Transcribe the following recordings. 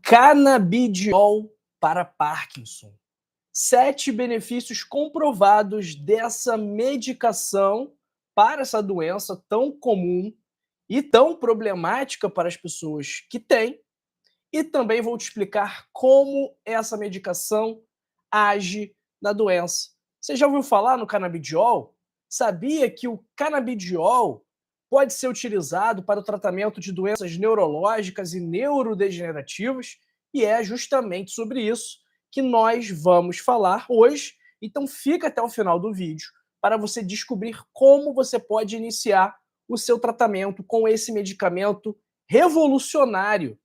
Canabidiol para Parkinson. 7 benefícios comprovados dessa medicação para essa doença tão comum e tão problemática para as pessoas que têm. E também vou te explicar como essa medicação age na doença. Você já ouviu falar no canabidiol? Sabia que o canabidiol pode ser utilizado para o tratamento de doenças neurológicas e neurodegenerativas? E é justamente sobre isso que nós vamos falar hoje. Então fica até o final do vídeo para você descobrir como você pode iniciar o seu tratamento com esse medicamento revolucionário,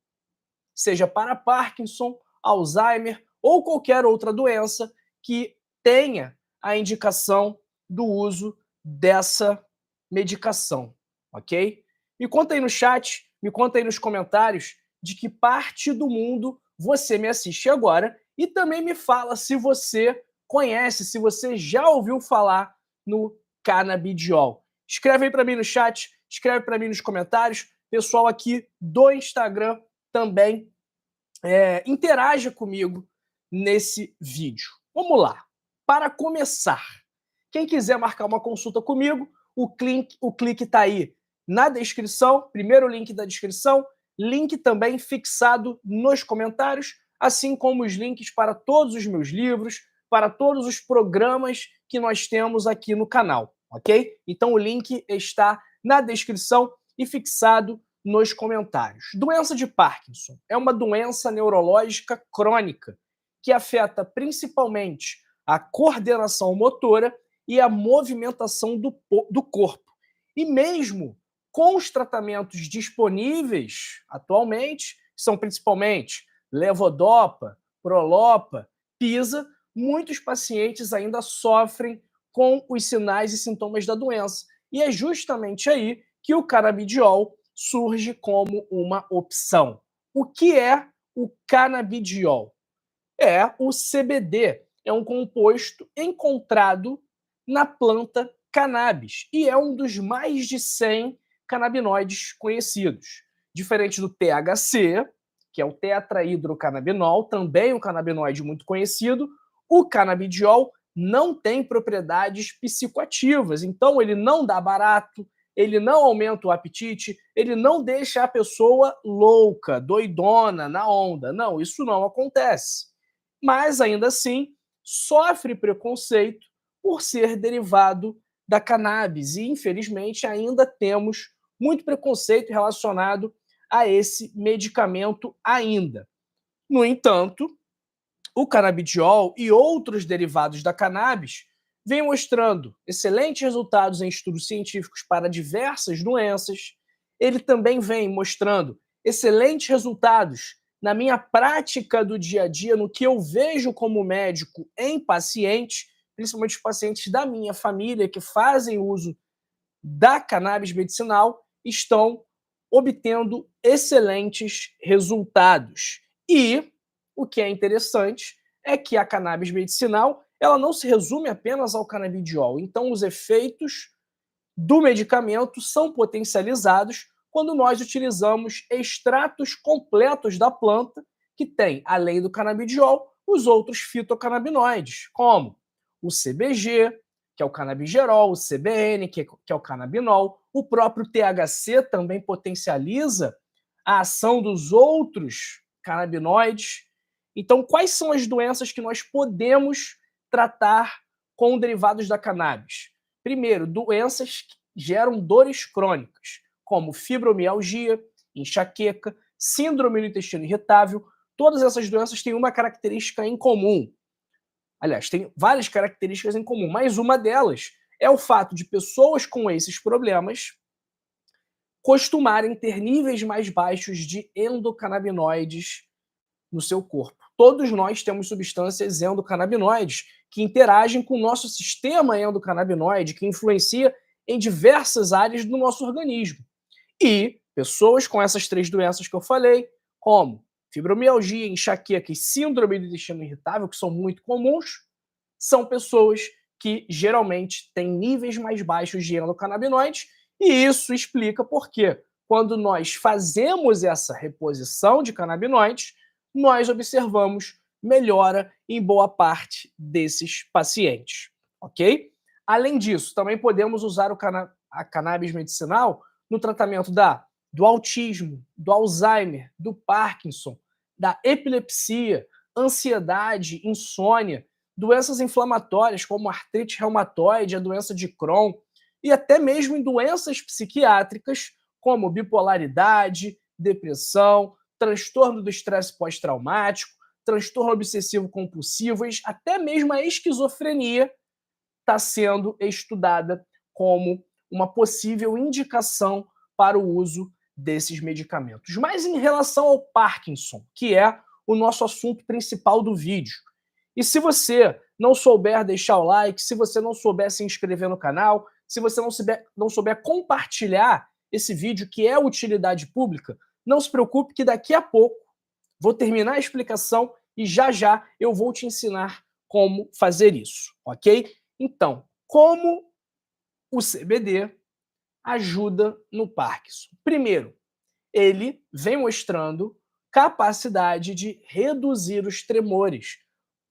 seja para Parkinson, Alzheimer ou qualquer outra doença que tenha a indicação do uso dessa medicação, ok? Me conta aí no chat, me conta aí nos comentários de que parte do mundo você me assiste agora e também me fala se você conhece, se você já ouviu falar no canabidiol. Escreve aí para mim no chat, escreve para mim nos comentários. Pessoal aqui do Instagram também interaja comigo nesse vídeo. Vamos lá. Para começar, quem quiser marcar uma consulta comigo, o clique está aí na descrição, primeiro link da descrição, link também fixado nos comentários, assim como os links para todos os meus livros, para todos os programas que nós temos aqui no canal, ok? Então o link está na descrição e fixado nos comentários. Doença de Parkinson é uma doença neurológica crônica que afeta principalmente a coordenação motora e a movimentação do corpo. E mesmo com os tratamentos disponíveis atualmente, que são principalmente levodopa, prolopa, pisa, muitos pacientes ainda sofrem com os sinais e sintomas da doença. E é justamente aí que o canabidiol surge como uma opção. O que é o canabidiol? É o CBD, é um composto encontrado na planta cannabis e é um dos mais de 100 canabinoides conhecidos. Diferente do THC, que é o tetrahidrocannabinol, também um canabinoide muito conhecido, o canabidiol não tem propriedades psicoativas, então ele não dá barato, ele não aumenta o apetite, ele não deixa a pessoa louca, doidona, na onda. Não, isso não acontece. Mas, ainda assim, sofre preconceito por ser derivado da cannabis. E, infelizmente, ainda temos muito preconceito relacionado a esse medicamento ainda. No entanto, o canabidiol e outros derivados da cannabis vêm mostrando excelentes resultados em estudos científicos para diversas doenças. Ele também vem mostrando excelentes resultados na minha prática do dia a dia, no que eu vejo como médico em pacientes, principalmente os pacientes da minha família que fazem uso da cannabis medicinal, estão obtendo excelentes resultados. E o que é interessante é que a cannabis medicinal ela não se resume apenas ao canabidiol. Então, os efeitos do medicamento são potencializados quando nós utilizamos extratos completos da planta que tem, além do canabidiol, os outros fitocannabinoides, como o CBG, que é o canabigerol, o CBN, que é o canabinol, o próprio THC também potencializa a ação dos outros canabinoides. Então, quais são as doenças que nós podemos tratar com derivados da cannabis? Primeiro, doenças que geram dores crônicas, como fibromialgia, enxaqueca, síndrome do intestino irritável. Todas essas doenças têm uma característica em comum. Aliás, tem várias características em comum, mas uma delas é o fato de pessoas com esses problemas costumarem ter níveis mais baixos de endocannabinoides no seu corpo. Todos nós temos substâncias endocannabinoides que interagem com o nosso sistema endocannabinoide, que influencia em diversas áreas do nosso organismo. E pessoas com essas 3 doenças que eu falei, como fibromialgia, enxaqueca e síndrome do intestino irritável, que são muito comuns, são pessoas que geralmente têm níveis mais baixos de endocannabinoides, e isso explica por quê. Quando nós fazemos essa reposição de canabinoides, nós observamos melhora em boa parte desses pacientes, ok? Além disso, também podemos usar a cannabis medicinal no tratamento do autismo, do Alzheimer, do Parkinson, da epilepsia, ansiedade, insônia, doenças inflamatórias como artrite reumatoide, a doença de Crohn, e até mesmo em doenças psiquiátricas como bipolaridade, depressão, transtorno do estresse pós-traumático, transtorno obsessivo compulsivo, até mesmo a esquizofrenia está sendo estudada como uma possível indicação para o uso desses medicamentos. Mas em relação ao Parkinson, que é o nosso assunto principal do vídeo, e se você não souber deixar o like, se você não souber se inscrever no canal, se você não souber compartilhar esse vídeo que é utilidade pública, não se preocupe que daqui a pouco vou terminar a explicação e já já eu vou te ensinar como fazer isso, ok? Então, como o CBD ajuda no Parkinson? Primeiro, ele vem mostrando capacidade de reduzir os tremores,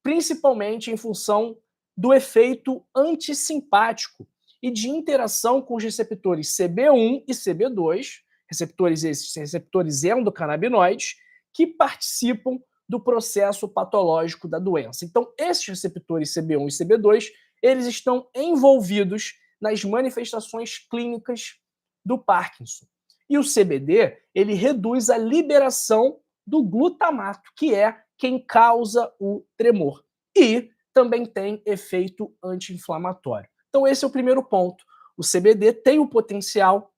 principalmente em função do efeito antissimpático e de interação com os receptores CB1 e CB2, receptores endocannabinoides, que participam do processo patológico da doença. Então, esses receptores CB1 e CB2, eles estão envolvidos nas manifestações clínicas do Parkinson. E o CBD, ele reduz a liberação do glutamato, que é quem causa o tremor. E também tem efeito anti-inflamatório. Então esse é o primeiro ponto. O CBD tem o potencial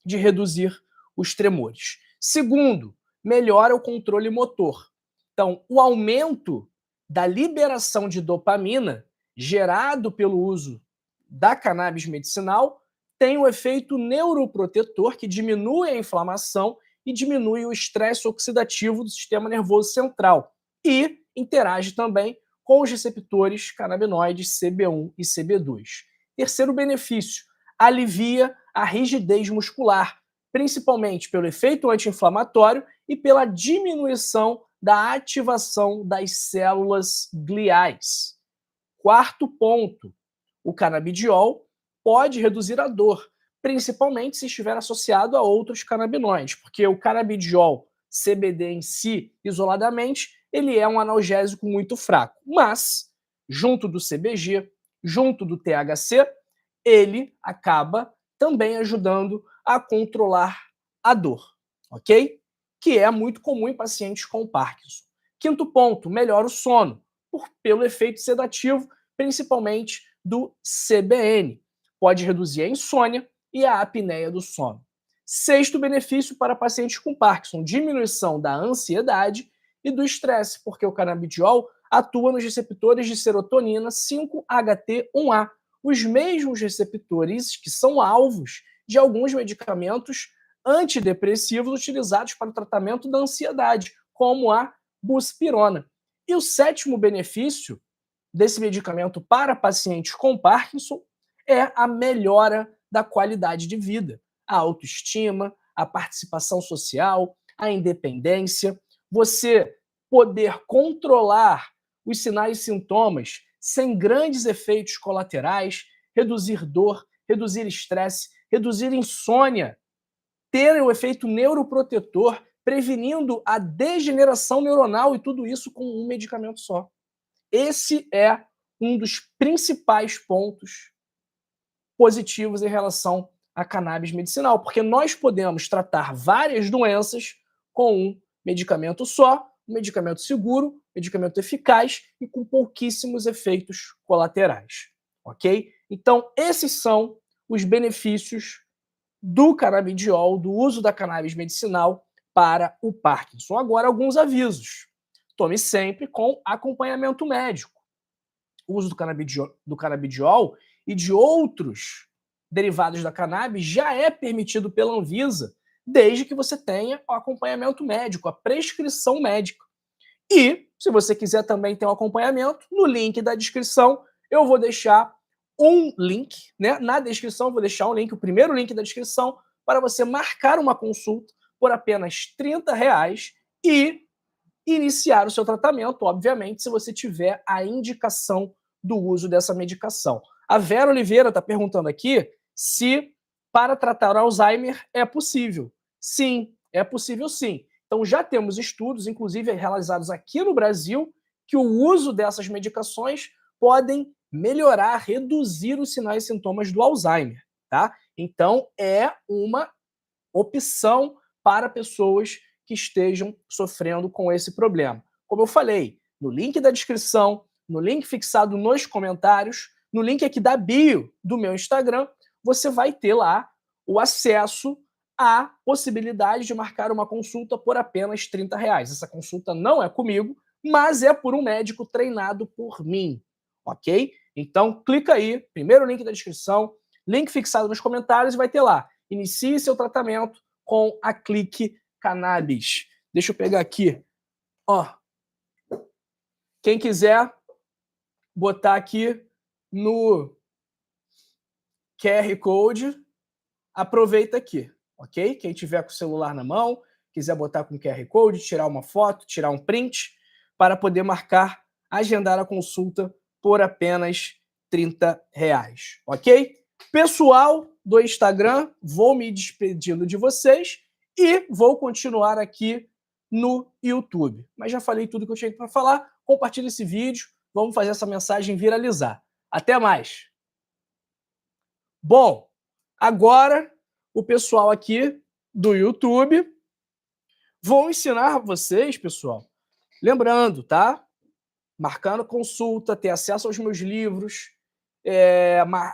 de reduzir os tremores. Segundo, melhora o controle motor. Então, o aumento da liberação de dopamina gerado pelo uso da cannabis medicinal tem o efeito neuroprotetor, que diminui a inflamação e diminui o estresse oxidativo do sistema nervoso central e interage também com os receptores canabinoides CB1 e CB2. Terceiro benefício, alivia a rigidez muscular, principalmente pelo efeito anti-inflamatório e pela diminuição da ativação das células gliais. Quarto ponto, o canabidiol pode reduzir a dor, principalmente se estiver associado a outros canabinoides, porque o canabidiol CBD em si, isoladamente, ele é um analgésico muito fraco, mas junto do CBG, junto do THC, ele acaba também ajudando a controlar a dor, ok? Que é muito comum em pacientes com Parkinson. Quinto ponto, melhora o sono, pelo efeito sedativo, principalmente do CBN. Pode reduzir a insônia e a apneia do sono. Sexto benefício para pacientes com Parkinson, diminuição da ansiedade e do estresse, porque o canabidiol atua nos receptores de serotonina 5-HT1A, os mesmos receptores que são alvos de alguns medicamentos antidepressivos utilizados para o tratamento da ansiedade, como a buspirona. E o sétimo benefício desse medicamento para pacientes com Parkinson é a melhora da qualidade de vida, a autoestima, a participação social, a independência, você poder controlar os sinais e sintomas sem grandes efeitos colaterais, reduzir dor, reduzir estresse, reduzir insônia, ter o efeito neuroprotetor, prevenindo a degeneração neuronal e tudo isso com um medicamento só. Esse é um dos principais pontos positivos em relação à cannabis medicinal, porque nós podemos tratar várias doenças com um medicamento só, um medicamento seguro, medicamento eficaz e com pouquíssimos efeitos colaterais, ok? Então, esses são os benefícios do canabidiol, do uso da cannabis medicinal para o Parkinson. Agora, alguns avisos. Tome sempre com acompanhamento médico. O uso do canabidiol e de outros derivados da cannabis já é permitido pela Anvisa, desde que você tenha o acompanhamento médico, a prescrição médica. E, se você quiser também ter um acompanhamento, no link da descrição eu vou deixar um link, né? Na descrição eu vou deixar um link, o primeiro link da descrição, para você marcar uma consulta por apenas R$ 30 e iniciar o seu tratamento, obviamente, se você tiver a indicação do uso dessa medicação. A Vera Oliveira está perguntando aqui se para tratar o Alzheimer é possível. Sim, é possível sim. Então já temos estudos, inclusive realizados aqui no Brasil, que o uso dessas medicações podem melhorar, reduzir os sinais e sintomas do Alzheimer, tá? Então é uma opção para pessoas que estejam sofrendo com esse problema. Como eu falei, no link da descrição, no link fixado nos comentários, no link aqui da bio do meu Instagram, você vai ter lá o acesso à possibilidade de marcar uma consulta por apenas R$ 30. Essa consulta não é comigo, mas é por um médico treinado por mim, ok? Então, clica aí, primeiro link da descrição, link fixado nos comentários e vai ter lá. Inicie seu tratamento com a Clique Cannabis. Deixa eu pegar aqui. Ó, quem quiser botar aqui no QR Code, aproveita aqui, ok? Quem tiver com o celular na mão, quiser botar com o QR Code, tirar uma foto, tirar um print, para poder marcar, agendar a consulta por apenas R$ 30, ok? Pessoal do Instagram, vou me despedindo de vocês e vou continuar aqui no YouTube. Mas já falei tudo que eu tinha para falar. Compartilhe esse vídeo, vamos fazer essa mensagem viralizar. Até mais! Bom, agora o pessoal aqui do YouTube vou ensinar vocês, pessoal, lembrando, tá? Marcando consulta, ter acesso aos meus livros,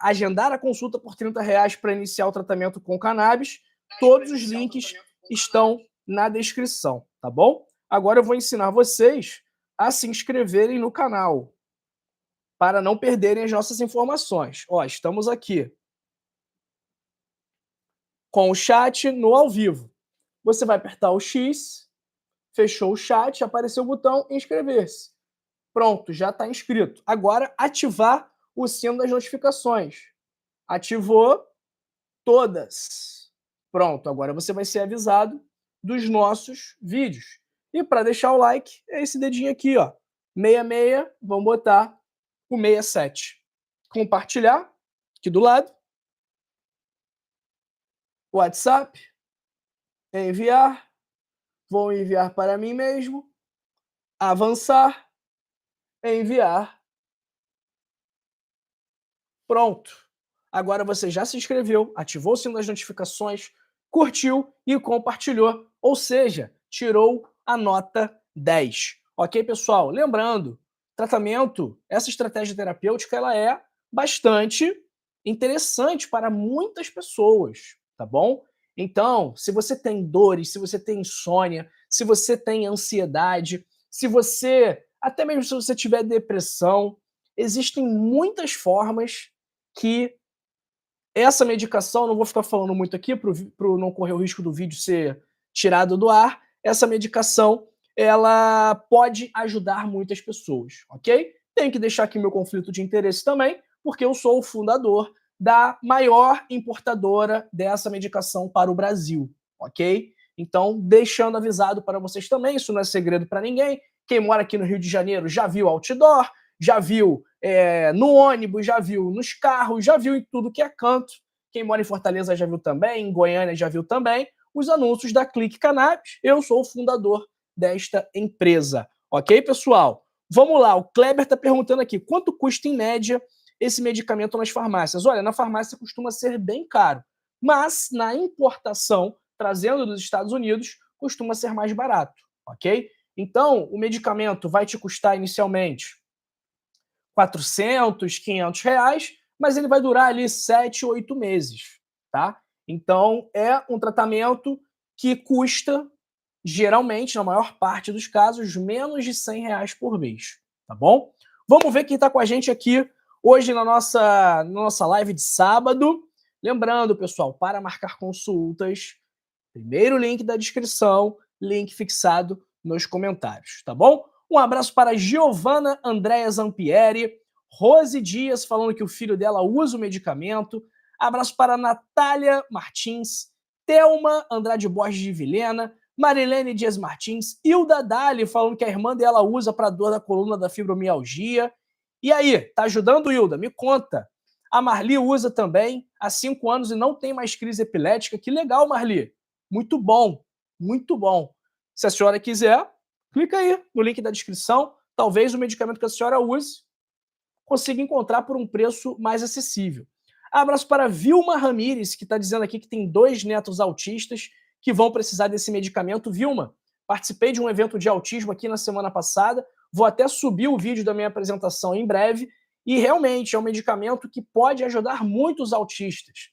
agendar a consulta por R$ 30 para iniciar o tratamento com cannabis. Todos os links estão na descrição, tá bom? Agora eu vou ensinar vocês a se inscreverem no canal, para não perderem as nossas informações. Ó, estamos aqui com o chat no ao vivo. Você vai apertar o X, fechou o chat, apareceu o botão inscrever-se. Pronto, já está inscrito. Agora, ativar o sino das notificações. Ativou todas. Pronto, agora você vai ser avisado dos nossos vídeos. E para deixar o like, é esse dedinho aqui, ó. 66, vamos botar o 67. Compartilhar, aqui do lado. WhatsApp, enviar. Vou enviar para mim mesmo. Avançar, enviar. Pronto. Agora você já se inscreveu, ativou o sino das notificações, curtiu e compartilhou. Ou seja, tirou a nota 10. Ok, pessoal? Lembrando, tratamento, essa estratégia terapêutica, ela é bastante interessante para muitas pessoas, tá bom? Então, se você tem dores, se você tem insônia, se você tem ansiedade, se você, até mesmo se você tiver depressão, existem muitas formas que essa medicação, não vou ficar falando muito aqui para não correr o risco do vídeo ser tirado do ar, essa medicação, ela pode ajudar muitas pessoas, ok? Tenho que deixar aqui meu conflito de interesse também, porque eu sou o fundador da maior importadora dessa medicação para o Brasil, ok? Então, deixando avisado para vocês também, isso não é segredo para ninguém. Quem mora aqui no Rio de Janeiro já viu outdoor, já viu no ônibus, já viu nos carros, já viu em tudo que é canto. Quem mora em Fortaleza já viu também, em Goiânia já viu também os anúncios da Clique Cannabis. Eu sou o fundador desta empresa. Ok, pessoal? Vamos lá, o Kleber está perguntando aqui, quanto custa em média esse medicamento nas farmácias? Olha, na farmácia costuma ser bem caro, mas na importação, trazendo dos Estados Unidos, costuma ser mais barato, ok? Então, o medicamento vai te custar inicialmente R$ 400, R$ 500, mas ele vai durar ali 7, 8 meses, tá? Então, é um tratamento que custa, geralmente, na maior parte dos casos, menos de R$ 100 por mês, tá bom? Vamos ver quem está com a gente aqui hoje na nossa live de sábado. Lembrando, pessoal, para marcar consultas, primeiro link da descrição, link fixado nos comentários, tá bom? Um abraço para Giovana Andréa Zampieri, Rose Dias falando que o filho dela usa o medicamento. Abraço para Natália Martins, Thelma Andrade Borges de Vilhena, Marilene Dias Martins, Hilda Dali falando que a irmã dela usa para dor da coluna da fibromialgia. E aí, tá ajudando, Hilda? Me conta. A Marli usa também há 5 anos e não tem mais crise epilética. Que legal, Marli. Muito bom, muito bom. Se a senhora quiser, clica aí no link da descrição. Talvez o medicamento que a senhora use consiga encontrar por um preço mais acessível. Abraço para Vilma Ramires, que está dizendo aqui que tem 2 netos autistas que vão precisar desse medicamento. Vilma, participei de um evento de autismo aqui na semana passada, vou até subir o vídeo da minha apresentação em breve, e realmente é um medicamento que pode ajudar muitos autistas,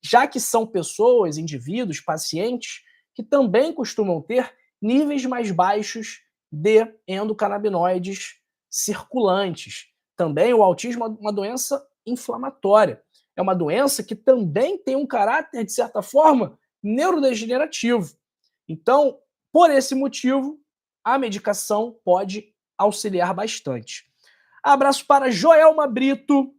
já que são pessoas, indivíduos, pacientes, que também costumam ter níveis mais baixos de endocannabinoides circulantes. Também o autismo é uma doença inflamatória. É uma doença que também tem um caráter, de certa forma, neurodegenerativo. Então, por esse motivo, a medicação pode auxiliar bastante. Abraço para Joelma Brito.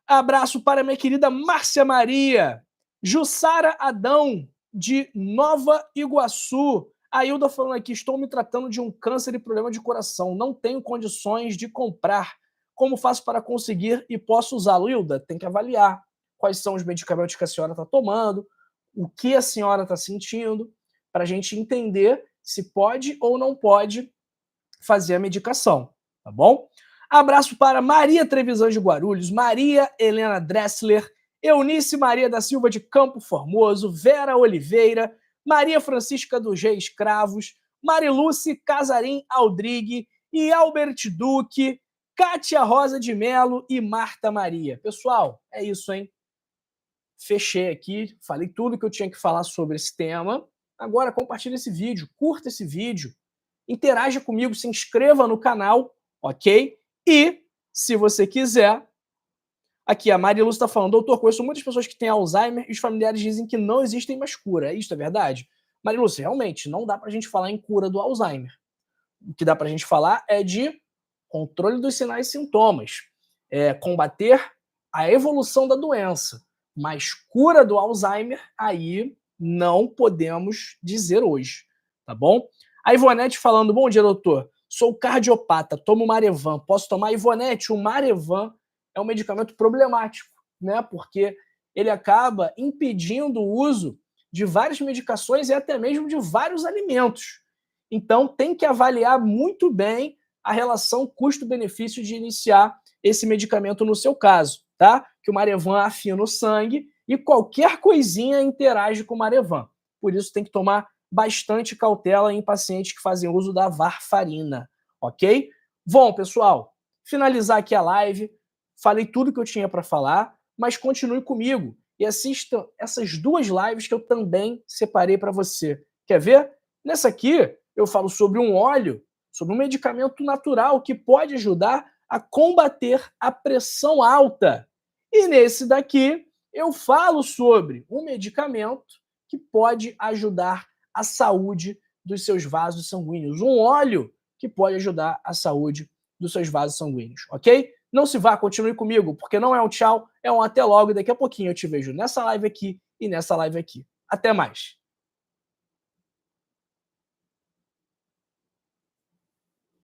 Abraço para minha querida Márcia Maria. Jussara Adão, de Nova Iguaçu. A Hilda falando aqui, estou me tratando de um câncer e problema de coração. Não tenho condições de comprar. Como faço para conseguir e posso usá-lo? Hilda, tem que avaliar quais são os medicamentos que a senhora está tomando, o que a senhora está sentindo, para a gente entender se pode ou não pode fazer a medicação, tá bom? Abraço para Maria Trevisan de Guarulhos, Maria Helena Dressler, Eunice Maria da Silva de Campo Formoso, Vera Oliveira, Maria Francisca dos Reis Cravos, Mariluce Casarim Aldrigue e Albert Duque, Kátia Rosa de Melo e Marta Maria. Pessoal, é isso, hein? Fechei aqui, falei tudo que eu tinha que falar sobre esse tema. Agora compartilhe esse vídeo, curta esse vídeo, interaja comigo, se inscreva no canal, ok? E, se você quiser, aqui a Maria está falando, doutor, conheço muitas pessoas que têm Alzheimer e os familiares dizem que não existem mais cura. Isso é verdade? Maria Lúcia, realmente, não dá pra gente falar em cura do Alzheimer. O que dá pra gente falar é de controle dos sinais e sintomas, combater a evolução da doença. Mas cura do Alzheimer, aí não podemos dizer hoje, tá bom? A Ivonete falando, bom dia, doutor. Sou cardiopata, tomo Marevan. Posso tomar? Ivonete, o Marevan é um medicamento problemático, né? Porque ele acaba impedindo o uso de várias medicações e até mesmo de vários alimentos. Então, tem que avaliar muito bem a relação custo-benefício de iniciar esse medicamento no seu caso, tá? Que o Marevan afina o sangue e qualquer coisinha interage com o Marevan. Por isso, tem que tomar bastante cautela em pacientes que fazem uso da varfarina, ok? Bom, pessoal, finalizar aqui a live. Falei tudo que eu tinha para falar, mas continue comigo e assista essas 2 lives que eu também separei para você. Quer ver? Nessa aqui, eu falo sobre um óleo, sobre um medicamento natural que pode ajudar a combater a pressão alta. E nesse daqui, eu falo sobre um medicamento que pode ajudar a saúde dos seus vasos sanguíneos. Um óleo que pode ajudar a saúde dos seus vasos sanguíneos, ok? Não se vá, continue comigo, porque não é um tchau, é um até logo. Daqui a pouquinho eu te vejo nessa live aqui e nessa live aqui. Até mais!